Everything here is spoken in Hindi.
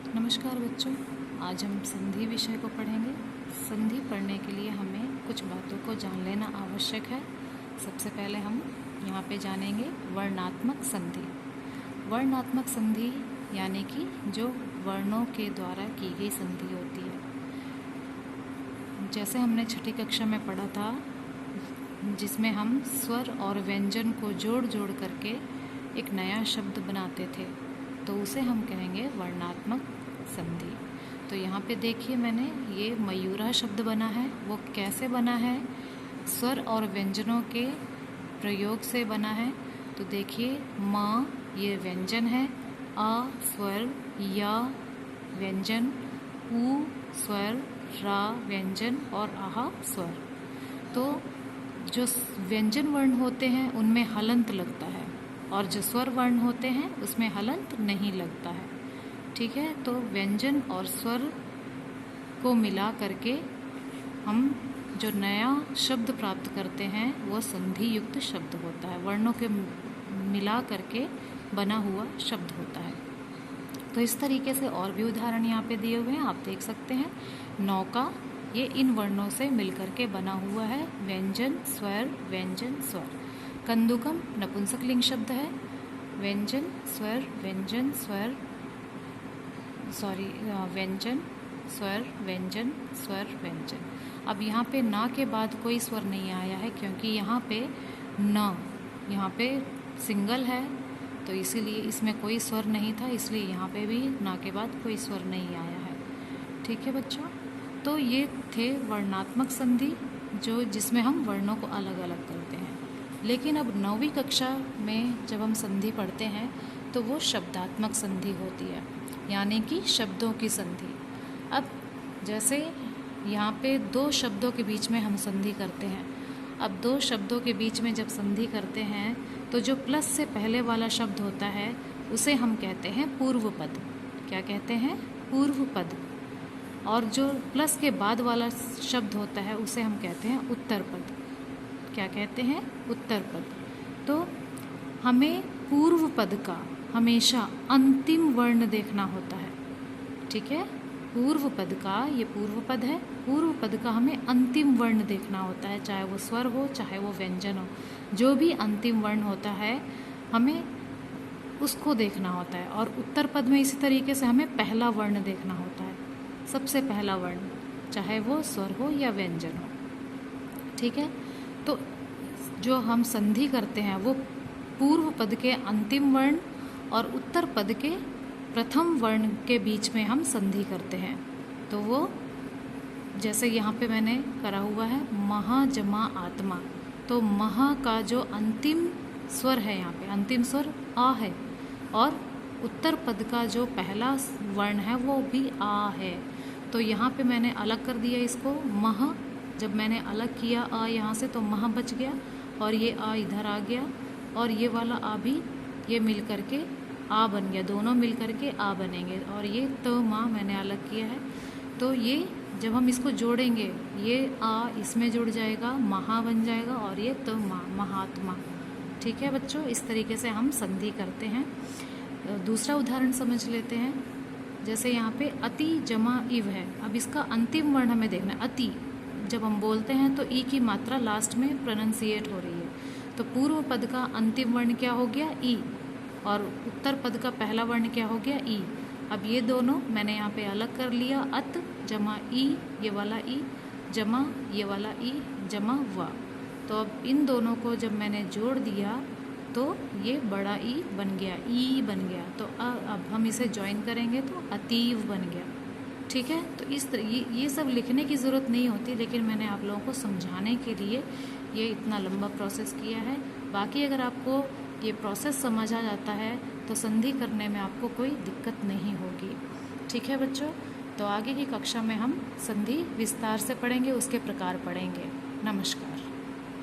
नमस्कार बच्चों, आज हम संधि विषय को पढ़ेंगे। संधि पढ़ने के लिए हमें कुछ बातों को जान लेना आवश्यक है। सबसे पहले हम यहाँ पे जानेंगे वर्णात्मक संधि। वर्णात्मक संधि यानी कि जो वर्णों के द्वारा की गई संधि होती है। जैसे हमने छठी कक्षा में पढ़ा था, जिसमें हम स्वर और व्यंजन को जोड़ जोड़ करके एक नया शब्द बनाते थे, तो उसे हम कहेंगे वर्णात्मक संधि। तो यहाँ पे देखिए, मैंने ये मयूरा शब्द बना है। वो कैसे बना है? स्वर और व्यंजनों के प्रयोग से बना है। तो देखिए, म ये व्यंजन है, अ स्वर, या व्यंजन, उ स्वर, रा व्यंजन और आहा स्वर। तो जो व्यंजन वर्ण होते हैं उनमें हलंत लगता है और जो स्वर वर्ण होते हैं उसमें हलंत नहीं लगता है। ठीक है, तो व्यंजन और स्वर को मिला करके हम जो नया शब्द प्राप्त करते हैं वो संधि युक्त शब्द होता है। वर्णों के मिला करके बना हुआ शब्द होता है। तो इस तरीके से और भी उदाहरण यहाँ पे दिए हुए हैं, आप देख सकते हैं। नौका, ये इन वर्णों से मिलकर के बना हुआ है, व्यंजन स्वर व्यंजन स्वर। कंदुकम नपुंसकलिंग शब्द है, व्यंजन स्वर व्यंजन स्वर, व्यंजन स्वर व्यंजन स्वर व्यंजन। अब यहाँ पे ना के बाद कोई स्वर नहीं आया है, क्योंकि यहाँ पे न यहाँ पे सिंगल है, तो इसीलिए इसमें कोई स्वर नहीं था, इसलिए यहाँ पे भी ना के बाद कोई स्वर नहीं आया है। ठीक है बच्चों, तो ये थे वर्णात्मक संधि, जो जिसमें हम वर्णों को अलग अलग करते हैं। लेकिन अब 9वीं कक्षा में जब हम संधि पढ़ते हैं तो वो शब्दात्मक संधि होती है, यानी कि शब्दों की संधि। अब जैसे यहाँ पे दो शब्दों के बीच में हम संधि करते हैं। अब दो शब्दों के बीच में जब संधि करते हैं तो जो प्लस से पहले वाला शब्द होता है उसे हम कहते हैं पूर्व पद। क्या कहते हैं? पूर्व पद। और जो प्लस के बाद वाला शब्द होता है उसे हम कहते हैं उत्तर पद। क्या कहते हैं? उत्तर पद। तो हमें पूर्व पद का हमेशा अंतिम वर्ण देखना होता है। ठीक है, पूर्व पद का, ये पूर्व पद है, पूर्व पद का हमें अंतिम वर्ण देखना होता है, चाहे वो स्वर हो चाहे वो व्यंजन हो। जो भी अंतिम वर्ण होता है हमें उसको देखना होता है। और उत्तर पद में इसी तरीके से हमें पहला वर्ण देखना होता है, सबसे पहला वर्ण, चाहे वो स्वर हो या व्यंजन हो। ठीक है, तो जो हम संधि करते हैं वो पूर्व पद के अंतिम वर्ण और उत्तर पद के प्रथम वर्ण के बीच में हम संधि करते हैं। तो वो जैसे यहाँ पे मैंने करा हुआ है, महा जमा आत्मा। तो महा का जो अंतिम स्वर है, यहाँ पे अंतिम स्वर आ है, और उत्तर पद का जो पहला वर्ण है वो भी आ है। तो यहाँ पे मैंने अलग कर दिया इसको, महा। जब मैंने अलग किया आ यहाँ से, तो महा बच गया और ये आ इधर आ गया, और ये वाला आ भी ये मिल करके आ बन गया, दोनों मिल करके आ बनेंगे। और ये त माँ मैंने अलग किया है। तो ये जब हम इसको जोड़ेंगे, ये आ इसमें जुड़ जाएगा, महा बन जाएगा, और ये त माँ, महात्मा। ठीक है बच्चों, इस तरीके से हम संधि करते हैं। दूसरा उदाहरण समझ लेते हैं। जैसे यहाँ पे अति जमा इव है। अब इसका अंतिम वर्ण हमें देखना है। अति जब हम बोलते हैं तो ई की मात्रा लास्ट में प्रोनाउंसिएट हो रही है। तो पूर्व पद का अंतिम वर्ण क्या हो गया? ई। और उत्तर पद का पहला वर्ण क्या हो गया? ई। अब ये दोनों मैंने यहाँ पे अलग कर लिया, अत जमा ई, ये वाला ई, जमा ये वाला ई, जमा वा। तो अब इन दोनों को जब मैंने जोड़ दिया तो ये बड़ा ई बन गया, ई बन गया। तो अब हम इसे ज्वाइन करेंगे तो अतीव बन गया। ठीक है, तो इस तरह ये सब लिखने की ज़रूरत नहीं होती, लेकिन मैंने आप लोगों को समझाने के लिए ये इतना लंबा प्रोसेस किया है। बाकी अगर आपको ये प्रोसेस समझ आ जाता है तो संधि करने में आपको कोई दिक्कत नहीं होगी। ठीक है बच्चों, तो आगे की कक्षा में हम संधि विस्तार से पढ़ेंगे, उसके प्रकार पढ़ेंगे। नमस्कार।